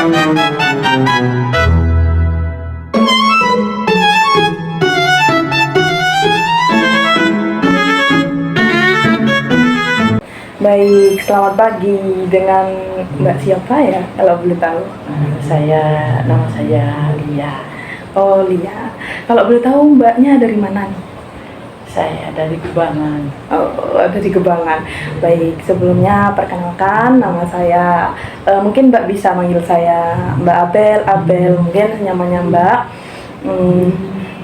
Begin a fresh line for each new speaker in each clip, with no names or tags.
Baik, selamat pagi dengan Mbak siapa ya kalau boleh tahu?
Nama saya Lia.
Oh, Lia. Kalau boleh tahu Mbaknya dari mana nih?
Saya dari Kubangan.
Oh, dari Gebangan. Baik, sebelumnya perkenalkan nama saya. Mungkin Mbak bisa manggil saya Mbak Abel mungkin nyamannya Mbak.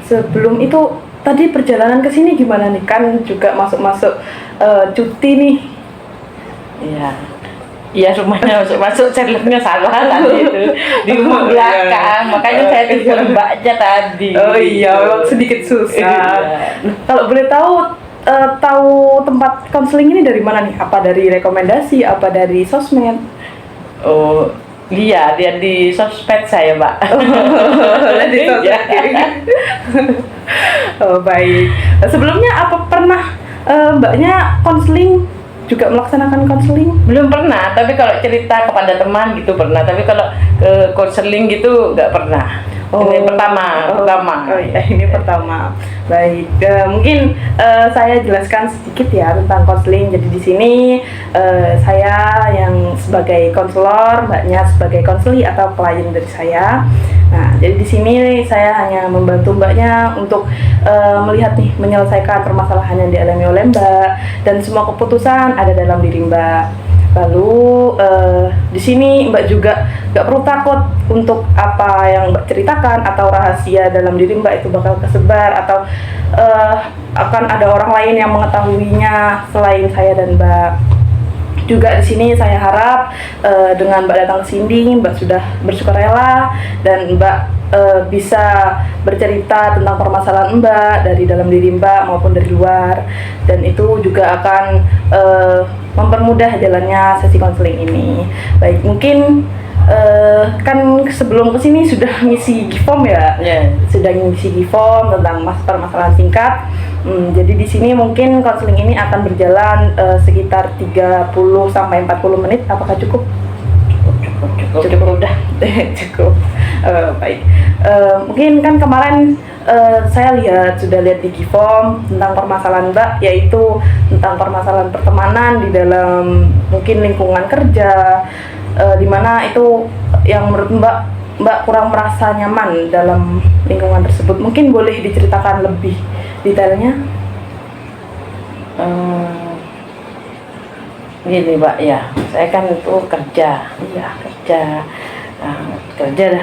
Sebelum itu tadi perjalanan ke sini gimana nih? Kan juga masuk-masuk cuti nih.
Iya, rumahnya masuk channelnya salah tadi itu di rumah belakang, makanya saya telepon mbaknya tadi.
Oh iya, memang sedikit susah. Kalau boleh tahu tahu tempat konseling ini dari mana nih? Apa dari rekomendasi? Apa dari sosmed?
Oh iya, dia di sosmed saya, Mbak.
Di sosmed. Oh baik. Sebelumnya apa pernah Mbaknya konseling, juga melaksanakan konseling?
Belum pernah, tapi kalau cerita kepada teman gitu pernah, tapi kalau ke konseling gitu nggak pernah. Ini pertama.
Oh iya, ini pertama. Baik, mungkin saya jelaskan sedikit ya tentang konseling. Jadi di sini saya yang sebagai konselor, Mbaknya sebagai konseli atau klien dari saya. Nah, jadi di sini saya hanya membantu Mbaknya untuk melihat nih, menyelesaikan permasalahan yang dialami oleh Mbak, dan semua keputusan ada dalam diri Mbak. Lalu di sini Mbak juga nggak perlu takut untuk apa yang Mbak ceritakan atau rahasia dalam diri Mbak itu bakal kesebar atau akan ada orang lain yang mengetahuinya selain saya dan Mbak. Juga di sini saya harap dengan Mbak datang ke sini, Mbak sudah bersukarela dan Mbak bisa bercerita tentang permasalahan Mbak dari dalam diri Mbak maupun dari luar, dan itu juga akan mempermudah jalannya sesi konseling ini. Baik, mungkin kan sebelum kesini sudah ngisi Gform ya, sudah ngisi Gform tentang permasalahan singkat. Jadi di sini mungkin konseling ini akan berjalan sekitar 30 sampai 40 menit. Apakah cukup? Cukup udah. Cukup. Baik. Mungkin kan kemarin saya sudah lihat di Gform tentang permasalahan Mbak, yaitu tentang permasalahan pertemanan di dalam mungkin lingkungan kerja, di mana itu yang menurut Mbak kurang merasa nyaman dalam lingkungan tersebut. Mungkin boleh diceritakan lebih detailnya?
Gini Mbak, ya saya kan itu kerja,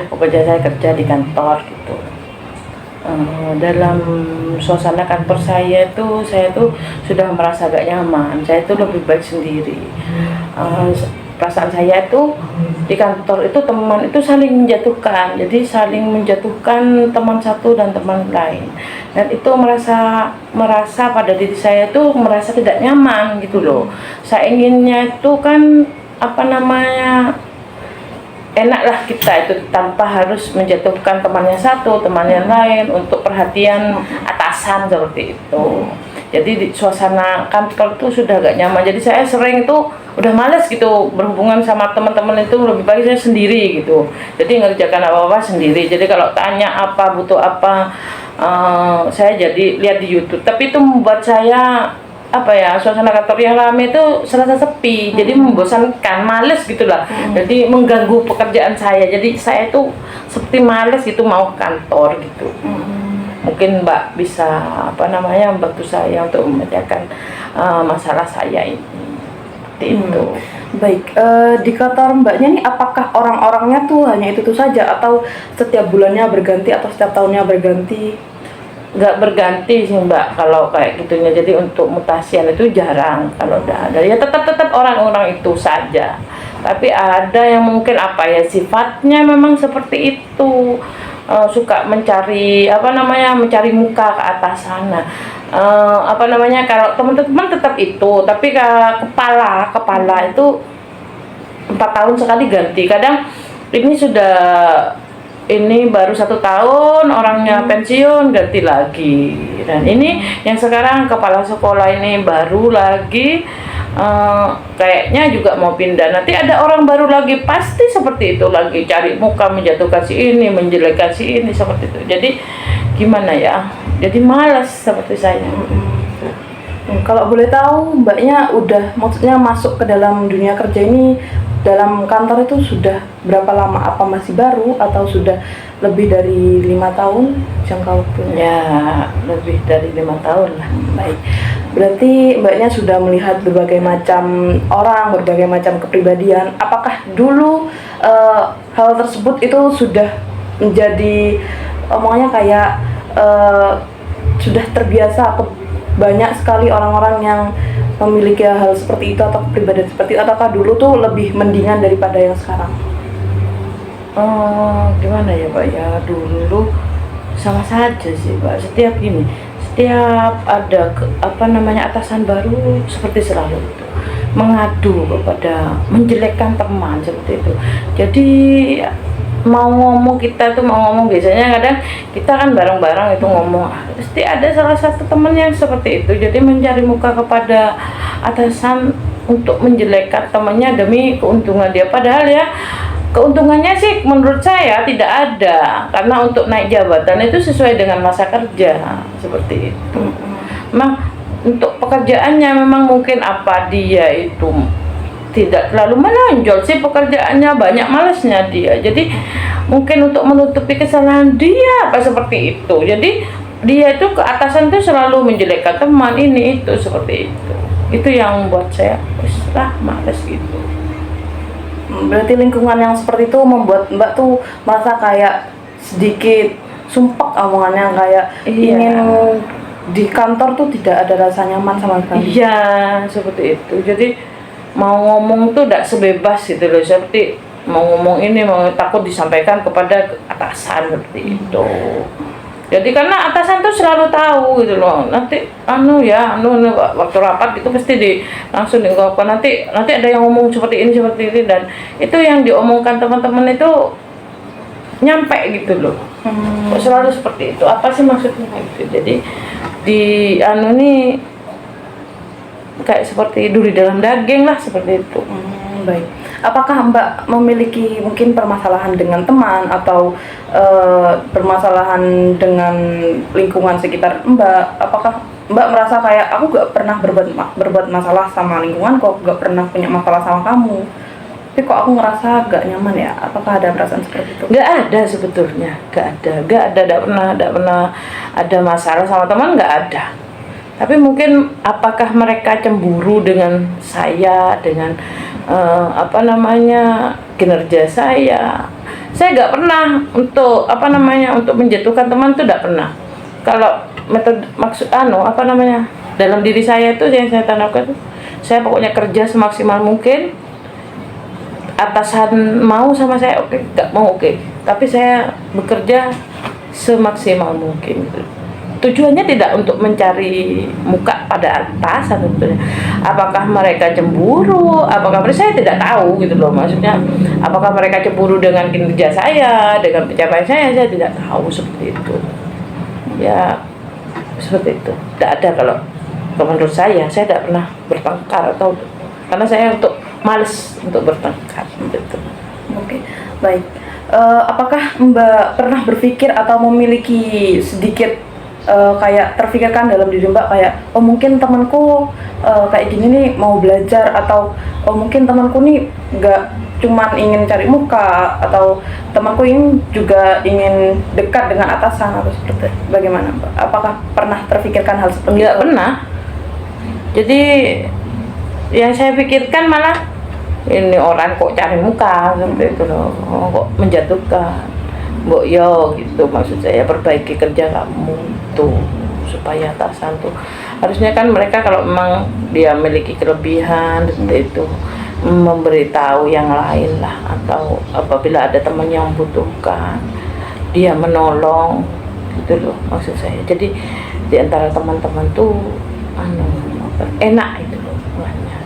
pokoknya saya kerja di kantor gitu. Dalam suasana kantor saya tuh sudah merasa gak nyaman. Saya itu lebih baik sendiri. Perasaan saya itu di kantor itu teman itu saling menjatuhkan, jadi saling menjatuhkan teman satu dan teman lain, dan itu merasa pada diri saya itu merasa tidak nyaman gitu loh. Saya inginnya itu kan enaklah kita itu tanpa harus menjatuhkan temannya satu, temannya lain untuk perhatian atasan seperti itu. Jadi di suasana kantor itu sudah gak nyaman. Jadi saya sering itu udah males gitu berhubungan sama teman-teman, itu lebih baik saya sendiri gitu. Jadi ngerjakan apa-apa sendiri. Jadi kalau tanya apa, butuh apa, saya jadi lihat di YouTube. Tapi itu membuat saya suasana kantor yang ramai itu serasa sepi, jadi membosankan, males gitulah. Jadi mengganggu pekerjaan saya. Jadi saya itu seperti males gitu mau ke kantor gitu. Mungkin Mbak bisa membantu saya untuk memecahkan masalah saya ini. Seperti itu.
Baik, di kantor Mbaknya nih apakah orang-orangnya tuh hanya itu saja atau setiap bulannya berganti atau setiap tahunnya berganti?
Nggak berganti sih Mbak kalau kayak gitunya. Jadi untuk mutasian itu jarang. Kalau udah ada ya tetap orang-orang itu saja. Tapi ada yang mungkin sifatnya memang seperti itu, suka mencari mencari muka ke atas sana. Kalau teman-teman tetap itu, tapi kepala itu 4 tahun sekali ganti. Kadang ini baru 1 tahun orangnya pensiun, ganti lagi. Dan ini yang sekarang kepala sekolah ini baru lagi kayaknya juga mau pindah. Nanti ada orang baru lagi, pasti seperti itu lagi, cari muka, menjatuhkan si ini, menjelekkan si ini, seperti itu. Jadi gimana ya, jadi malas seperti saya.
Kalau boleh tahu mbaknya udah maksudnya masuk ke dalam dunia kerja ini dalam kantor itu sudah berapa lama? Apa masih baru atau sudah lebih dari 5 tahun jangka waktunya?
Ya lebih dari 5 tahun lah.
Baik, berarti mbaknya sudah melihat berbagai macam orang, berbagai macam kepribadian. Apakah dulu hal tersebut itu sudah menjadi omongannya kayak sudah terbiasa banyak sekali orang-orang yang memiliki hal seperti itu atau kepribadian seperti itu, ataukah dulu tuh lebih mendingan daripada yang sekarang?
Gimana ya Pak ya, dulu sama saja sih Pak. Setiap ada atasan baru seperti selalu itu mengadu kepada, menjelekkan teman seperti itu. Jadi mau ngomong biasanya kadang kita kan bareng-bareng itu ngomong, pasti ada salah satu teman yang seperti itu, jadi mencari muka kepada atasan untuk menjelekkan temannya demi keuntungan dia, padahal ya keuntungannya sih menurut saya tidak ada, karena untuk naik jabatan itu sesuai dengan masa kerja seperti itu. Memang untuk pekerjaannya memang mungkin dia itu tidak terlalu menonjol sih pekerjaannya, banyak malesnya dia, jadi mungkin untuk menutupi kesalahan dia seperti itu, jadi dia itu ke atasan itu selalu menjelekkan teman ini itu seperti itu yang membuat saya males gitu.
Berarti lingkungan yang seperti itu membuat mbak tuh merasa kayak sedikit sumpek omongannya, kayak ingin di kantor tuh tidak ada rasa nyaman sama sekali.
Iya seperti itu, jadi mau ngomong tuh tidak sebebas gitu loh, seperti mau ngomong ini mau takut disampaikan kepada atasan seperti itu. Jadi karena atasan tuh selalu tahu gitu loh, nanti waktu rapat itu pasti langsung diungkapkan, nanti ada yang ngomong seperti ini dan itu yang diomongkan teman-teman itu nyampe gitu loh. Selalu seperti itu, apa sih maksudnya gitu. Jadi kayak seperti duri dalam daging lah seperti itu.
Baik. Apakah mbak memiliki mungkin permasalahan dengan teman atau permasalahan dengan lingkungan sekitar mbak? Apakah mbak merasa kayak aku gak pernah berbuat masalah sama lingkungan, kok gak pernah punya masalah sama kamu, tapi kok aku ngerasa gak nyaman ya? Apakah ada perasaan seperti itu?
Gak ada sebetulnya, gak pernah ada masalah sama teman, gak ada. Tapi mungkin apakah mereka cemburu dengan saya, dengan kinerja saya nggak pernah untuk untuk menjatuhkan teman itu tidak pernah. Kalau dalam diri saya itu yang saya tanamkan itu, saya pokoknya kerja semaksimal mungkin. Atasan mau sama saya nggak mau tapi saya bekerja semaksimal mungkin gitu. Tujuannya tidak untuk mencari muka pada atasan sebetulnya. Apakah mereka cemburu? Saya tidak tahu gitu loh, maksudnya apakah mereka cemburu dengan kinerja saya, dengan pencapaian saya tidak tahu seperti itu. Ya seperti itu. Tidak ada kalau menurut saya tidak pernah bertengkar karena saya males untuk bertengkar gitu.
Oke, baik. Apakah mbak pernah berpikir atau memiliki sedikit kayak terfikirkan dalam diri mbak kayak mungkin temanku kayak gini nih mau belajar, atau mungkin temanku nih nggak cuman ingin cari muka, atau temanku ini juga ingin dekat dengan atasan, atau seperti bagaimana mbak? Apakah pernah terfikirkan hal seperti itu?
Nggak pernah. Jadi yang saya pikirkan malah ini orang kok cari muka seperti itu loh, kok menjatuhkan. Gitu, maksud saya perbaiki kerja kamu tuh supaya atasan tuh harusnya kan mereka kalau memang dia memiliki kelebihan seperti itu memberitahu yang lain lah, atau apabila ada teman yang membutuhkan dia menolong gitu loh, maksud saya. Jadi di antara teman-teman tuh enak itu loh,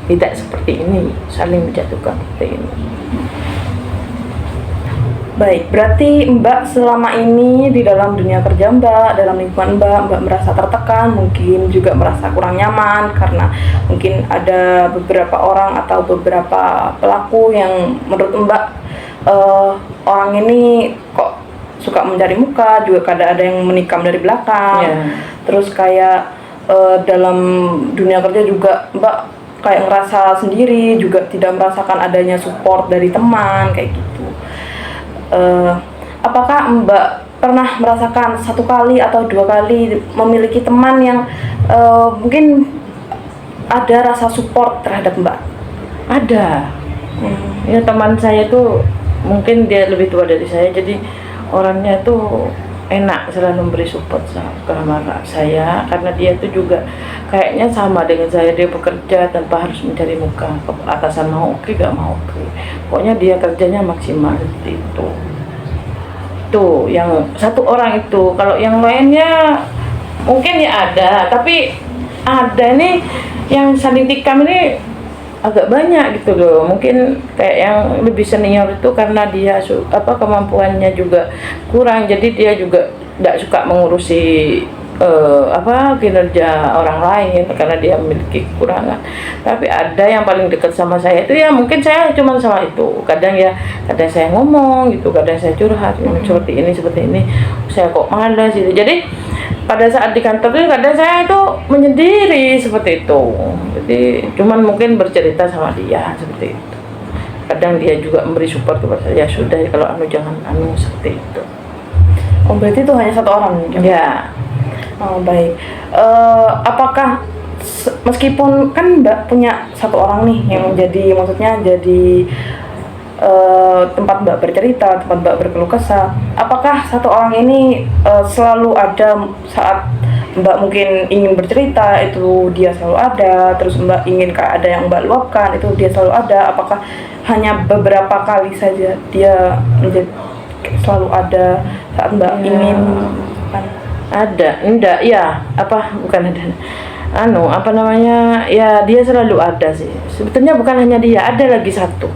tidak seperti ini saling menjatuhkan seperti ini.
Baik, berarti Mbak selama ini di dalam dunia kerja Mbak, dalam lingkungan Mbak merasa tertekan, mungkin juga merasa kurang nyaman karena mungkin ada beberapa orang atau beberapa pelaku yang menurut Mbak orang ini kok suka mencari muka, juga kadang ada yang menikam dari belakang.
Ya.
Terus kayak dalam dunia kerja juga Mbak kayak ngerasa sendiri, juga tidak merasakan adanya support dari teman kayak gitu. Apakah Mbak pernah merasakan satu kali atau dua kali memiliki teman yang mungkin ada rasa support terhadap Mbak?
Ada. Ya, teman saya tuh mungkin dia lebih tua dari saya, jadi orangnya tuh enak, selalu memberi support sama saya, karena dia tuh juga kayaknya sama dengan saya, dia bekerja tanpa harus mencari muka, atasan mau oke, gak mau oke, pokoknya dia kerjanya maksimal seperti itu. Tuh yang satu orang itu. Kalau yang lainnya mungkin ya ada, tapi ada nih yang saling tikam ini agak banyak gitu loh. Mungkin kayak yang lebih senior itu karena dia kemampuannya juga kurang, jadi dia juga tidak suka mengurusi kinerja orang lain karena dia memiliki kekurangan. Tapi ada yang paling dekat sama saya itu ya mungkin saya cuma sama itu. Kadang saya ngomong gitu, kadang saya curhat seperti ini saya kok malas gitu. Jadi pada saat di kantor itu kadang saya itu menyendiri seperti itu. Jadi cuman mungkin bercerita sama dia seperti itu. Kadang dia juga memberi support kepada saya, sudah kalau jangan seperti itu.
Oh, berarti itu hanya satu orang?
Ya.
Oh, baik. Apakah meskipun kan Mbak punya satu orang nih yang maksudnya jadi tempat Mbak bercerita, tempat Mbak berkeluh kesah, apakah satu orang ini selalu ada saat Mbak mungkin ingin bercerita, itu dia selalu ada, terus Mbak ingin ada yang Mbak luapkan, itu dia selalu ada? Apakah hanya beberapa kali saja dia selalu ada saat Mbak ingin?
Ada, enggak, ya, bukan ada, ya dia selalu ada sih. Sebetulnya bukan hanya dia, ada lagi satu.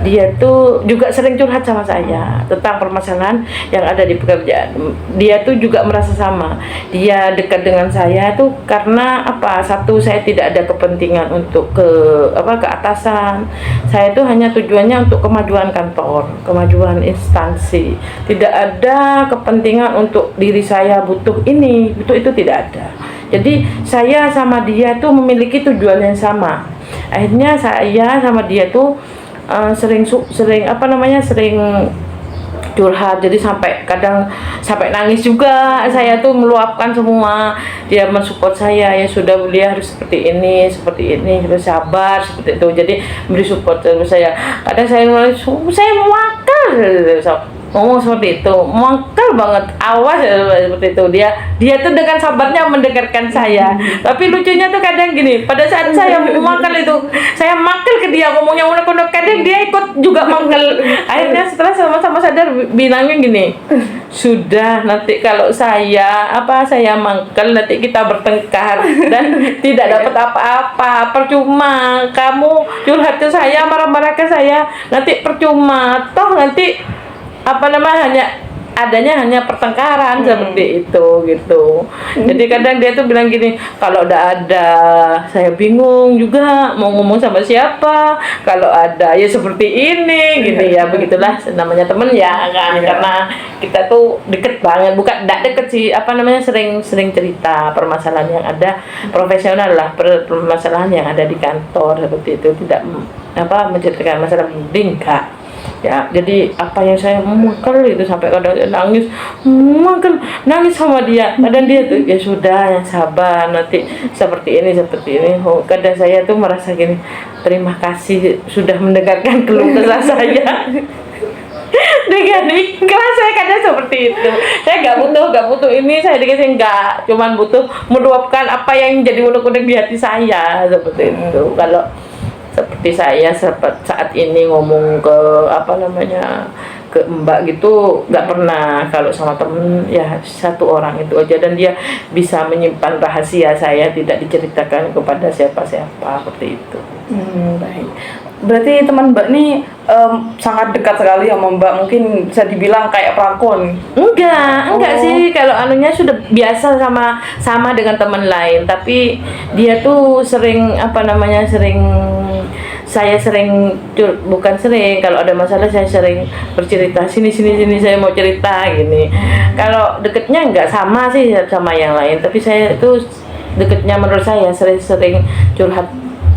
Dia tuh juga sering curhat sama saya tentang permasalahan yang ada di pekerjaan. Dia tuh juga merasa sama. Dia dekat dengan saya tuh karena satu, saya tidak ada kepentingan untuk ke atasan. Saya tuh hanya tujuannya untuk kemajuan kantor, kemajuan instansi. Tidak ada kepentingan untuk diri saya butuh ini, butuh itu, tidak ada. Jadi saya sama dia tuh memiliki tujuan yang sama. Akhirnya saya sama dia tuh sering curhat, jadi kadang sampai nangis juga. Saya tuh meluapkan semua, dia mensupport saya, ya sudah dia harus seperti ini, harus sabar seperti itu. Jadi beri support terus saya. Kadang saya mewakil ngomong seperti itu, mangkel banget, awas seperti itu. Dia tuh dengan sabarnya mendengarkan saya. Tapi lucunya tuh kadang gini, pada saat saya mangkel itu, saya mangkel ke dia ngomongnya unek-unek, kadang dia ikut juga mangkel. Akhirnya setelah sama-sama sadar, bilangnya gini, sudah, nanti kalau saya mangkel, nanti kita bertengkar dan tidak dapat apa-apa, percuma. Kamu curhat ke saya, marah-marah ke saya, nanti percuma, toh nanti hanya pertengkaran seperti itu gitu. Jadi kadang dia tuh bilang gini, kalau udah ada saya bingung juga mau ngomong sama siapa, kalau ada ya seperti ini gini ya, begitulah namanya temen ya kan. Karena kita tuh deket banget, bukan tidak deket sih, sering cerita permasalahan yang ada, profesional lah, permasalahan yang ada di kantor seperti itu, tidak menceritakan masalah enggak. Ya, jadi apa yang saya mangkel itu sampai kadang nangis sama dia. Kadang dia tuh ya sudah, yang sabar, nanti seperti ini. Kadang saya tuh merasa gini, terima kasih sudah mendengarkan keluh kesah saya. Dengan ikhlas, saya kadang seperti itu. Saya nggak butuh ini, saya dikasih enggak, cuman butuh meluapkan apa yang jadi unek-unek di hati saya seperti itu. Kalau seperti saya saat ini ngomong ke ke Mbak gitu nggak pernah. Kalau sama temen ya satu orang itu aja, dan dia bisa menyimpan rahasia saya, tidak diceritakan kepada siapa-siapa seperti itu.
Baik. Berarti teman Mbak nih sangat dekat sekali sama Mbak, mungkin bisa dibilang kayak pelakon.
Enggak
Oh.
sih, kalau anunya sudah biasa sama sama dengan teman lain, tapi dia tuh sering apa namanya sering saya sering bukan sering, kalau ada masalah saya sering bercerita, sini sini sini saya mau cerita gini. Kalau deketnya enggak sama sih sama yang lain, tapi saya itu deketnya menurut saya sering-sering curhat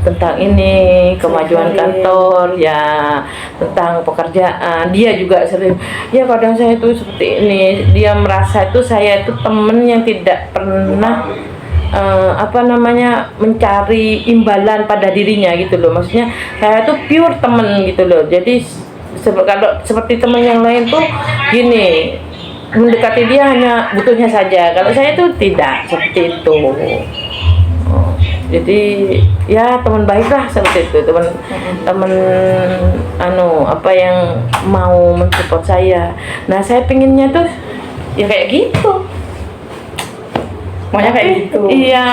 tentang ini kemajuan kantor ya, tentang pekerjaan. Dia juga sering ya, kadang saya itu seperti ini, dia merasa itu saya itu temen yang tidak pernah apa namanya mencari imbalan pada dirinya gitu loh, maksudnya saya tuh pure temen gitu loh. Jadi kalau seperti teman yang lain tuh gini, mendekati dia hanya butuhnya saja, kalau saya tuh tidak seperti itu. Jadi ya teman baik lah seperti itu, teman teman apa yang mau mensupport saya. Nah saya pinginnya tuh ya kayak gitu.
Maunya kayak gitu.
Iya,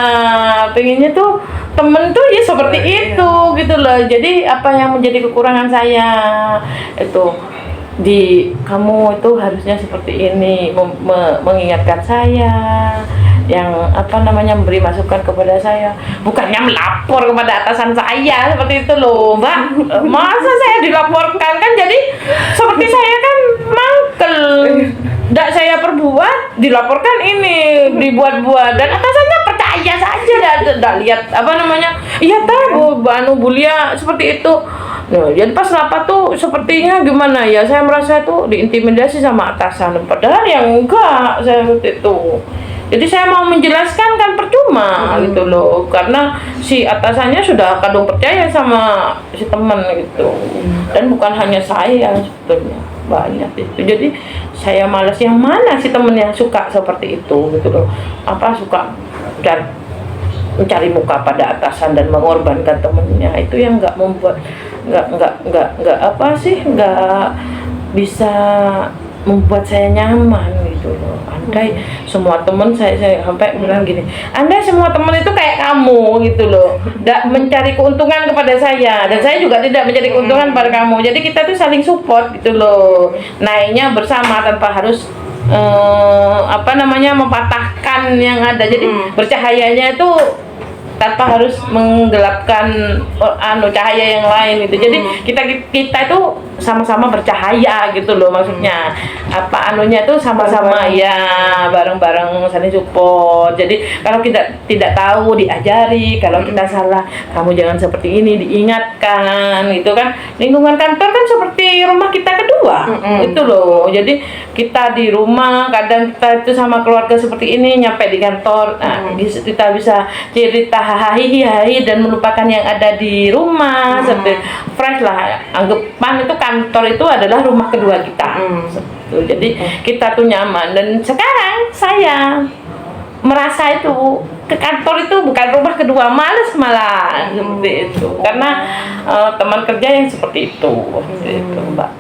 pengennya tuh temen tuh ya seperti itu gitu loh. Jadi apa yang menjadi kekurangan saya itu, di kamu itu harusnya seperti ini, mengingatkan saya, yang apa namanya memberi masukan kepada saya, bukannya melapor kepada atasan saya seperti itu loh Mbak. Masa saya dilaporkan, kan jadi seperti saya kan mangkel, tidak saya perbuat dilaporkan, ini dibuat-buat, dan atasannya percaya saja, tidak lihat apa namanya, iya tahu anu Bulia seperti itu. Nah, jadi pas rapat tuh sepertinya gimana ya, saya merasa tuh diintimidasi sama atasan, padahal yang enggak saya seperti itu. Jadi saya mau menjelaskan kan percuma gitu loh, karena si atasannya sudah kadung percaya sama si teman gitu. Dan bukan hanya saya sebetulnya, banyak itu. Jadi saya malas, yang mana si temen yang suka seperti itu gitu loh. Apa suka dan mencari muka pada atasan dan mengorbankan temennya, itu yang nggak membuat nggak apa sih, nggak bisa membuat saya nyaman gitu loh. Andai semua teman saya sampai bilang gini, andai semua teman itu kayak kamu gitu loh, tidak mencari keuntungan kepada saya, dan saya juga tidak mencari keuntungan pada kamu, jadi kita tuh saling support gitu loh, naiknya bersama tanpa harus apa namanya mempatahkan yang ada. Jadi bercahayanya itu tanpa harus menggelapkan cahaya yang lain gitu. Jadi kita itu sama-sama bercahaya gitu loh, maksudnya apa anunya tuh sama-sama ya, bareng-bareng saling support. Jadi kalau kita tidak tahu diajari, kalau kita salah kamu jangan seperti ini, diingatkan gitu kan. Lingkungan kantor kan seperti rumah kita kedua gitu loh. Jadi kita di rumah kadang kita itu sama keluarga seperti ini, nyampe di kantor kita bisa cerita hahihi dan melupakan yang ada di rumah, seperti fresh lah, anggapan itu kantor itu adalah rumah kedua kita. Jadi kita tuh nyaman, dan sekarang saya merasa itu ke kantor itu bukan rumah kedua, males malah seperti itu, karena teman kerja yang seperti itu, Mbak.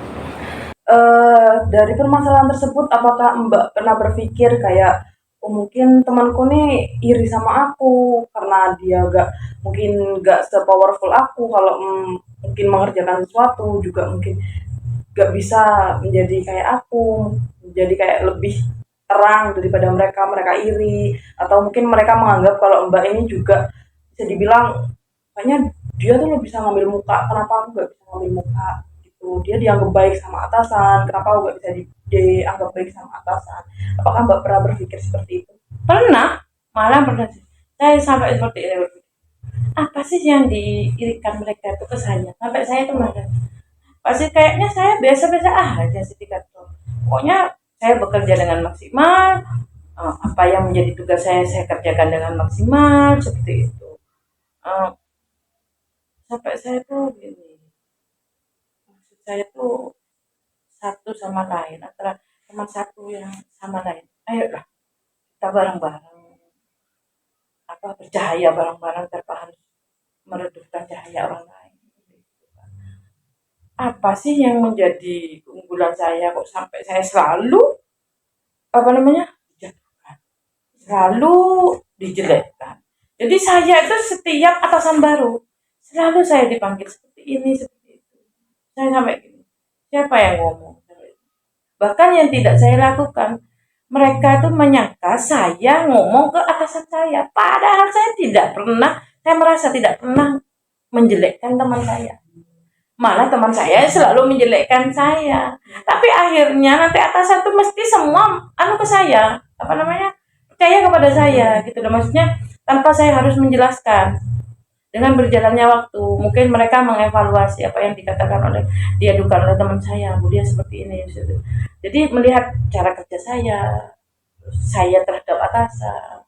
Dari permasalahan tersebut, apakah Mbak pernah berpikir kayak, oh mungkin temanku nih iri sama aku karena dia mungkin gak sepowerful aku, kalau mungkin mengerjakan sesuatu juga mungkin gak bisa menjadi kayak aku, menjadi kayak lebih terang daripada mereka, mereka iri, atau mungkin mereka menganggap kalau Mbak ini juga bisa dibilang kayaknya dia tuh lebih bisa ngambil muka, kenapa aku gak bisa ngambil muka gitu. Dia dianggap baik sama atasan, kenapa aku gak bisa dianggap baik sama atasan. Apakah Mbak pernah berpikir seperti itu?
Pernah, malah pernah sih. Saya sampai seperti ini, apa sih yang diirikan mereka itu ke saya, sampai saya tuh merasa pasti kayaknya saya biasa-biasa aja sih di kantor. Pokoknya saya bekerja dengan maksimal, apa yang menjadi tugas saya kerjakan dengan maksimal seperti itu. Eh, Sampai saya tuh gini, maksud saya tuh satu sama lain, antara teman satu yang sama lain, ayolah kita bareng-bareng apa bercahaya bareng-bareng tanpa harus meredupkan cahaya orang lain. Apa sih yang menjadi keunggulan saya kok sampai saya selalu apa namanya dijatuhkan, selalu dijelekkan. Jadi saya itu setiap atasan baru selalu saya dipanggil seperti ini, seperti Saya sampai gini, siapa yang ngomong? Bahkan yang tidak saya lakukan, mereka itu menyangka saya ngomong ke atasan saya. Padahal saya merasa tidak pernah menjelekkan teman saya. Malah teman saya selalu menjelekkan saya. Tapi akhirnya nanti atasan itu mesti semua ke saya, percaya kepada saya gitu loh. Maksudnya tanpa saya harus menjelaskan. Dengan berjalannya waktu, mungkin mereka mengevaluasi apa yang diadukan oleh teman saya, Bu dia seperti ini. Jadi melihat cara kerja saya terhadap atasan,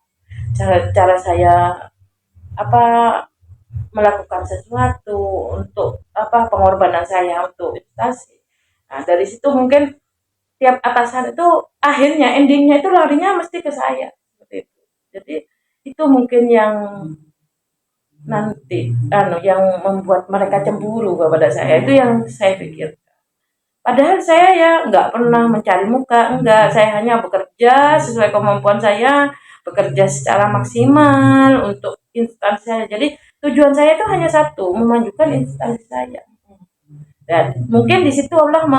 cara saya apa melakukan sesuatu untuk pengorbanan saya untuk investasi. Nah, dari situ mungkin tiap atasan itu akhirnya endingnya itu larinya mesti ke saya seperti itu. Jadi itu mungkin yang nanti yang membuat mereka cemburu kepada saya, itu yang saya pikir. Padahal saya ya nggak pernah mencari muka, enggak. Saya hanya bekerja sesuai kemampuan saya, bekerja secara maksimal untuk instansi saya. Jadi tujuan saya itu hanya satu, memajukan instansi saya. Dan mungkin di situ Allah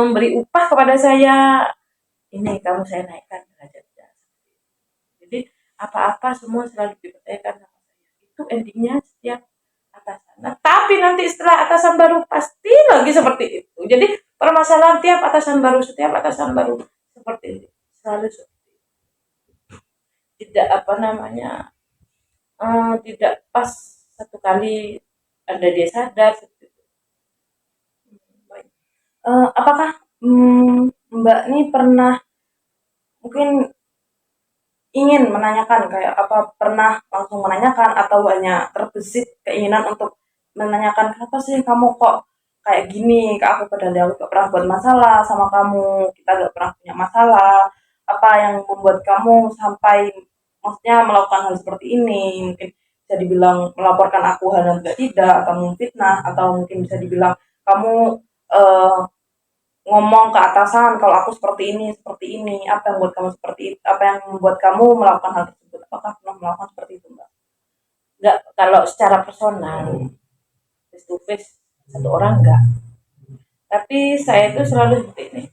beri upah kepada saya. Ini kamu saya naikkan derajatnya. Jadi apa-apa semua selalu dipercayakan sama saya. Itu endingnya setiap atasan. Nah, tapi nanti setelah atasan baru pasti lagi seperti itu. Jadi permasalahan setiap atasan baru seperti itu. Selalu seperti itu. Tidak tidak pas satu kali ada dia sadar seperti itu.
Baik. Apakah Mbak ini pernah mungkin ingin menanyakan kayak apa, pernah langsung menanyakan atau hanya terbesit keinginan untuk menanyakan kenapa sih kamu kok kayak gini ke aku, padahal aku gak pernah buat masalah sama kamu, kita gak pernah punya masalah, apa yang membuat kamu sampai maksudnya melakukan hal seperti ini, mungkin bisa dibilang melaporkan aku hal yang tidak, atau memfitnah, atau mungkin bisa dibilang kamu eh, ngomong ke atasan kalau aku seperti ini, apa yang membuat kamu seperti itu, apa yang membuat kamu melakukan hal tersebut, apakah pernah melakukan seperti itu Mbak?
Enggak, kalau secara personal, face to face satu orang enggak. Tapi saya itu selalu seperti ini.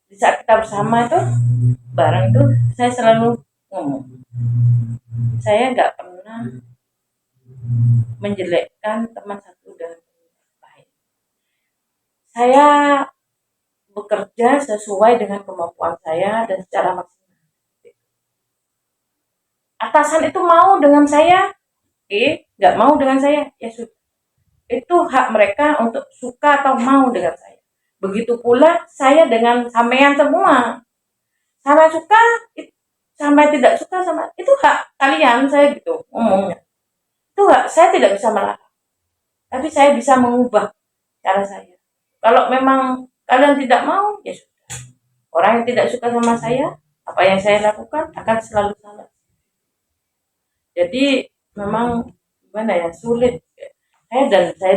Di saat kita bersama itu bareng itu saya selalu ngomong. Saya nggak pernah menjelekkan teman satu dan lain. Saya bekerja sesuai dengan kemampuan saya dan secara maksimal. Atasan itu mau dengan saya, nggak mau dengan saya, ya sudah. Itu hak mereka untuk suka atau mau dengan saya. Begitu pula saya dengan sampean semua. Sama suka, sama tidak suka sama itu hak kalian, saya gitu ngomongnya. Itu hak, saya tidak bisa melarang. Tapi saya bisa mengubah cara saya. Kalau memang kalian tidak mau, ya sudah. Orang yang tidak suka sama saya, apa yang saya lakukan akan selalu salah. Jadi memang gimana ya, sulit. Saya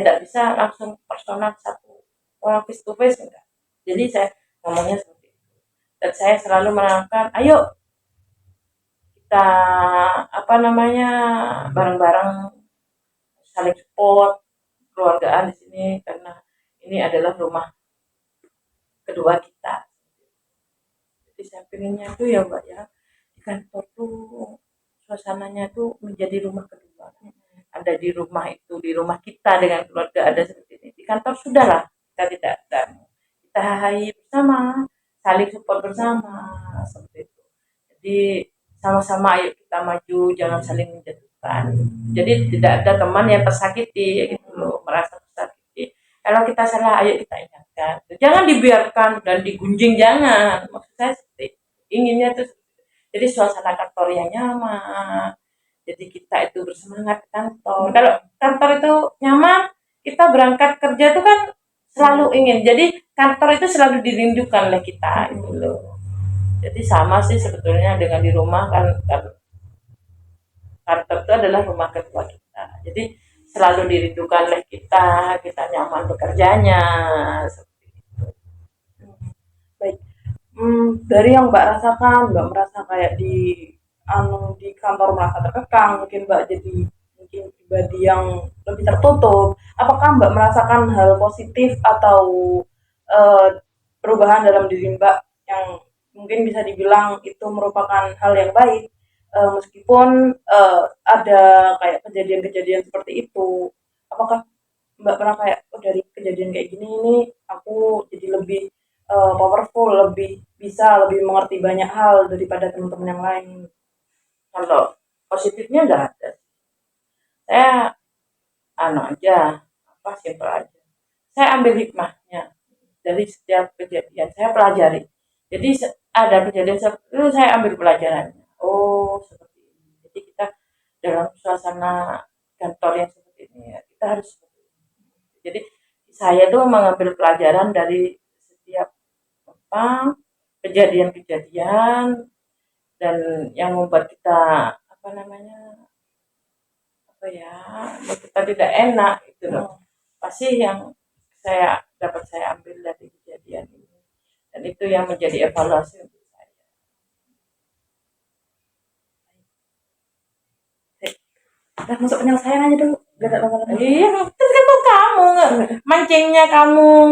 tidak bisa langsung personal satu orang face to face enggak. Jadi saya ngomongnya seperti itu. Dan saya selalu menerangkan, ayo kita bareng-bareng saling support keluargaan di sini karena ini adalah rumah kedua kita. Jadi saya pinginnya tuh ya Mbak ya, di kantor tuh suasananya tuh menjadi rumah kedua. Ada di rumah itu, di rumah kita dengan keluarga ada seperti ini. Di kantor sudahlah, kita tidak ada. Kita hahi bersama, saling support bersama, seperti itu. Jadi sama-sama ayo kita maju, jangan saling menjatuhkan. Jadi tidak ada teman yang tersakiti, gitu loh, merasa tersakiti. Kalau kita salah, ayo kita ingatkan. Jangan dibiarkan dan digunjing, jangan. Maksud saya seperti inginnya tuh. Jadi suasana kantor yang nyaman. Jadi kita itu bersemangat kantor. Kalau kantor itu nyaman, kita berangkat kerja itu kan selalu ingin. Jadi kantor itu selalu dirindukan oleh kita, gitu loh. Jadi sama sih sebetulnya dengan di rumah kan kantor itu adalah rumah kedua kita. Jadi selalu dirindukan oleh kita nyaman bekerjanya. Seperti itu.
Baik. Dari yang Mbak rasakan, Mbak merasa kayak di kantor merasa terkekang, mungkin Mbak jadi mungkin pribadi yang lebih tertutup. Apakah Mbak merasakan hal positif atau eh, perubahan dalam diri Mbak yang mungkin bisa dibilang itu merupakan hal yang baik, meskipun ada kayak kejadian-kejadian seperti itu? Apakah Mbak pernah kayak, oh dari kejadian kayak gini ini aku jadi lebih powerful, lebih bisa lebih mengerti banyak hal daripada teman-teman yang lain?
Kalau positifnya nggak ada. Saya aja, apa simpel aja. Saya ambil hikmahnya dari setiap kejadian, saya pelajari. Jadi ada kejadian seperti itu saya ambil pelajarannya. Oh seperti ini. Jadi kita dalam suasana kantor yang seperti ini ya, kita harus seperti ini. Jadi saya tuh mengambil pelajaran dari setiap apa kejadian-kejadian dan yang membuat kita apa namanya apa ya membuat kita tidak enak gitu loh. Pasti yang saya ambil dari kejadian ini dan itu yang menjadi evaluasi untuk saya.
Udah masuk penyelesaian aja dulu. Gak ada lama-lama.
Iya, tergantung kamu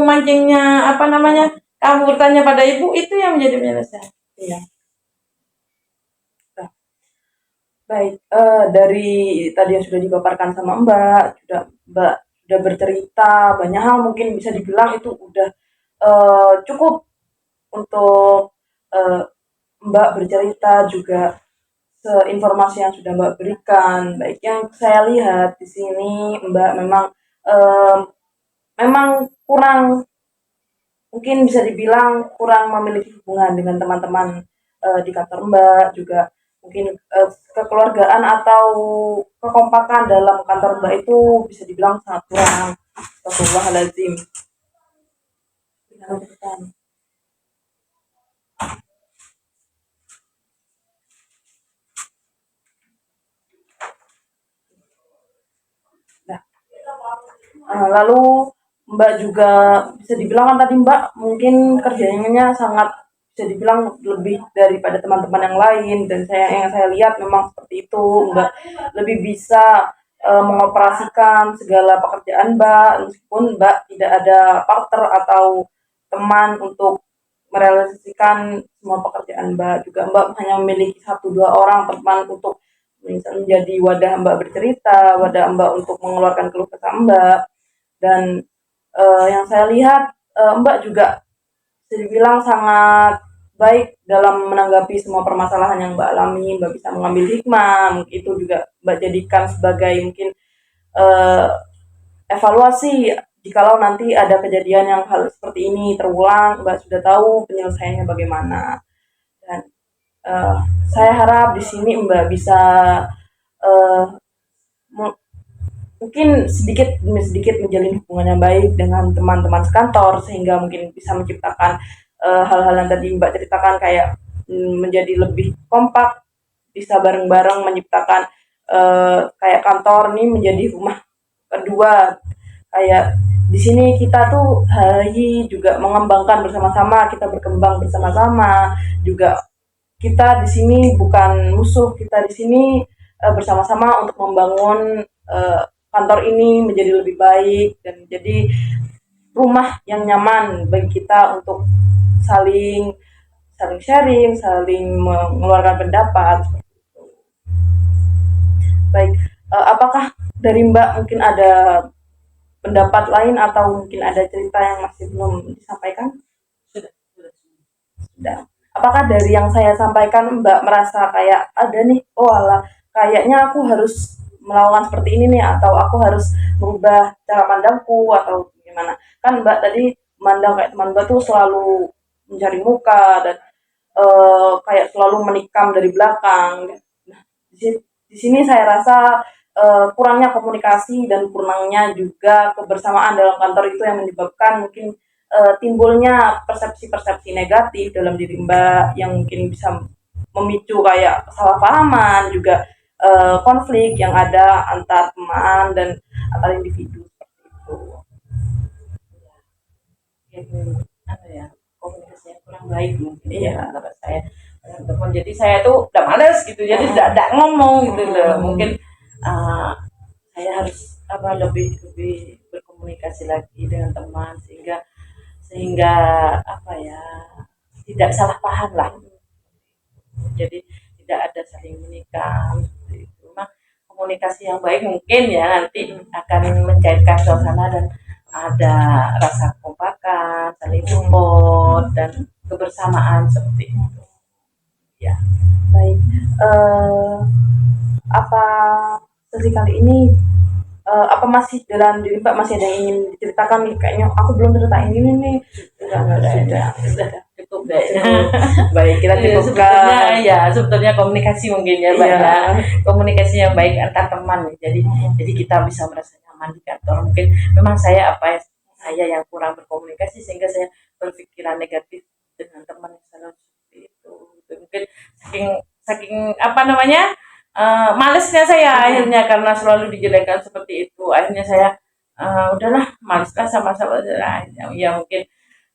mancingnya apa namanya kamu bertanya pada ibu itu yang menjadi penyelesaian.
Iya. Nah, baik, dari tadi yang sudah dipaparkan sama Mbak sudah bercerita banyak hal, mungkin bisa dibilang itu udah cukup untuk eh, Mbak bercerita, juga seinformasi yang sudah Mbak berikan. Baik, yang saya lihat di sini Mbak memang eh, memang kurang, mungkin bisa dibilang kurang memiliki hubungan dengan teman-teman di kantor Mbak, juga mungkin kekeluargaan atau kekompakan dalam kantor Mbak itu bisa dibilang sangat kurang. Astagfirullahaladzim. Lalu Mbak juga bisa dibilang kan tadi Mbak mungkin kerjanya sangat bisa dibilang lebih daripada teman-teman yang lain, dan yang saya lihat memang seperti itu. Mbak lebih bisa mengoperasikan segala pekerjaan Mbak, meskipun Mbak tidak ada partner atau teman untuk merealisasikan semua pekerjaan Mbak. Juga Mbak hanya memiliki satu dua orang teman untuk menjadi wadah Mbak bercerita, wadah Mbak untuk mengeluarkan keluh kesah Mbak. Dan yang saya lihat Mbak juga bisa dibilang sangat baik dalam menanggapi semua permasalahan yang Mbak alami. Mbak bisa mengambil hikmah, itu juga Mbak jadikan sebagai mungkin uh, evaluasi. Jikalau nanti ada kejadian yang hal seperti ini terulang, Mbak sudah tahu penyelesaiannya bagaimana. Dan saya harap di sini Mbak bisa uh, mungkin sedikit demi sedikit menjalin hubungan yang baik dengan teman-teman sekantor, sehingga mungkin bisa menciptakan hal-hal yang tadi Mbak ceritakan, kayak menjadi lebih kompak, bisa bareng-bareng menciptakan kayak kantor ini menjadi rumah kedua. Kayak di sini kita tuh hari juga mengembangkan bersama-sama, kita berkembang bersama-sama. Juga kita di sini bukan musuh, kita di sini bersama-sama untuk membangun kantor ini menjadi lebih baik dan menjadi rumah yang nyaman bagi kita untuk saling saling sharing, saling mengeluarkan pendapat. Baik, apakah dari Mbak mungkin ada pendapat lain atau mungkin ada cerita yang masih belum disampaikan? Sudah. Apakah dari yang saya sampaikan Mbak merasa kayak ada nih, oh alah, kayaknya aku harus melawan seperti ini nih, atau aku harus merubah cara pandangku, atau gimana? Kan Mbak tadi memandang kayak teman Mbak tuh selalu mencari muka dan kayak selalu menikam dari belakang. Nah, di sini saya rasa kurangnya komunikasi dan kurangnya juga kebersamaan dalam kantor itu yang menyebabkan mungkin timbulnya persepsi-persepsi negatif dalam diri Mbak, yang mungkin bisa memicu kayak kesalahpahaman, juga konflik yang ada antar teman dan antar individu seperti itu.
Apa ya komunikasinya kurang baik mungkin ya antara saya dengan teman. Jadi saya tuh udah males gitu, jadi tidak ngomong gitu loh. Mungkin saya harus lebih lebih berkomunikasi lagi dengan teman sehingga apa ya, tidak salah paham lah. Jadi tidak ada saling menikam seperti itu. Memang komunikasi yang baik mungkin ya nanti akan mencairkan suasana dan ada rasa kompakan, saling support dan kebersamaan seperti itu. Ya,
Baik. Apa sesi kali ini apa masih dalam diri Mbak masih ada yang ingin diceritakan nih? Kayaknya aku belum ceritain ini nih.
sudah cukup deh.
Baik, kita
Sebetulnya
cukupkan.
ya sebetulnya komunikasi mungkin ya Mbak
Iya.
ya. Komunikasi yang baik antar teman. Jadi kita bisa merasa nyaman di kantor. Mungkin memang saya yang kurang berkomunikasi sehingga saya berpikiran negatif dengan teman yang selalu seperti itu. Mungkin saking saking apa namanya, malesnya saya akhirnya karena selalu dijelekan seperti itu. Akhirnya saya udahlah maleslah sama-sama ya mungkin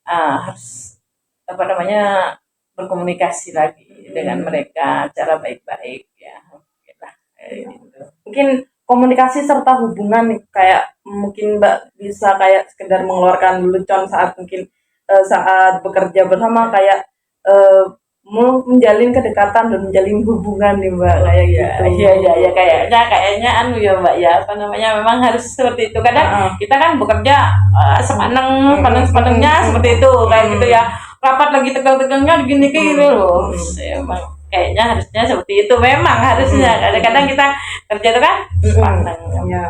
harus apa namanya, berkomunikasi lagi dengan mereka cara baik-baik ya. Oke lah, kayak gitu.
Mungkin komunikasi serta hubungan nih, kayak mungkin Mbak bisa kayak sekedar mengeluarkan lelucon saat mungkin saat bekerja bersama, kayak eh, menjalin kedekatan dan menjalin hubungan nih Mbak, kayak
Iya,
gitu.
iya, kayaknya anu ya Mbak ya, apa namanya, memang harus seperti itu. Kadang
Heeh.
kita kan bekerja sepaneng-panengnya seperti itu, kayak gitu ya. Rapat lagi tegang-tegangnya gini kayak gitu loh. Emang kayaknya harusnya seperti itu, memang harusnya. Kadang-kadang kita kerja itu kan sepaneng.
Ya,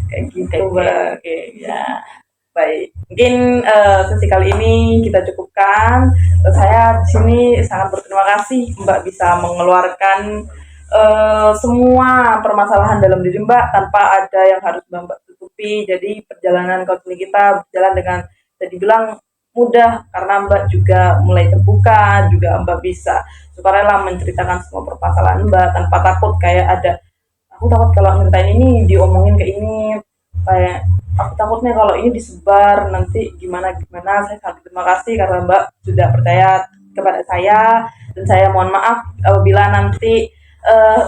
kayak gitu
Oke,
Mbak.
oke, ya.
Baik, mungkin sesi kali ini kita cukupkan. Saya di sini sangat berterima kasih Mbak bisa mengeluarkan semua permasalahan dalam diri Mbak tanpa ada yang harus Mbak tutupi. Jadi perjalanan konseling kita berjalan dengan bisa dibilang mudah karena Mbak juga mulai terbuka, juga Mbak bisa sukarela menceritakan semua permasalahan Mbak tanpa takut kayak ada aku takut kalau ceritain ini diomongin ke ini, kayak aku takutnya kalau ini disebar nanti gimana gimana. Saya sangat terima kasih karena Mbak sudah percaya kepada saya, dan saya mohon maaf apabila nanti eh,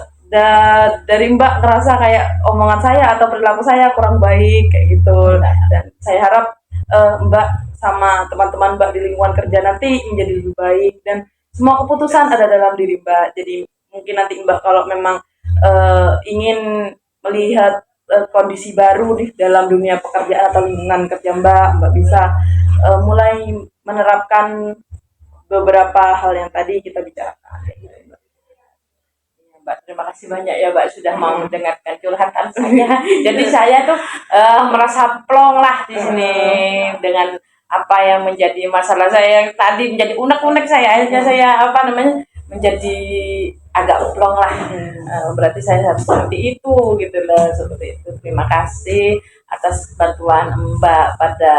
dari Mbak ngerasa kayak omongan saya atau perilaku saya kurang baik kayak gitu. Dan saya harap Mbak sama teman-teman Mbak di lingkungan kerja nanti menjadi lebih baik dan semua keputusan ada dalam diri Mbak. Jadi mungkin nanti Mbak kalau memang ingin melihat kondisi baru di dalam dunia pekerjaan atau lingkungan kerja Mbak bisa mulai menerapkan beberapa hal yang tadi kita bicarakan.
Mbak, terima kasih banyak ya Mbak sudah mau mendengarkan curhatan saya. Jadi saya tuh merasa plong lah di sini dengan apa yang menjadi masalah saya yang tadi menjadi unek-unek saya. Akhirnya saya apa namanya menjadi agak plong lah. Berarti saya harus seperti itu gitu loh, seperti itu. Terima kasih atas bantuan Mbak pada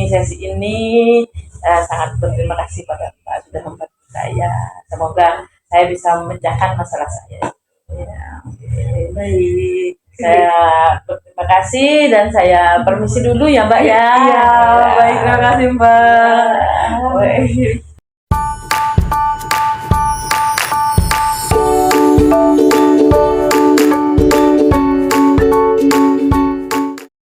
sesi ini. Saya sangat berterima kasih pada Mbak sudah membantu saya. Semoga saya bisa memecahkan masalah saya. Ya, okay.
Baik.
Saya berterima kasih dan saya permisi dulu ya Mbak ya.
Iya, baik, terima kasih Mbak.
Ya.
Baik.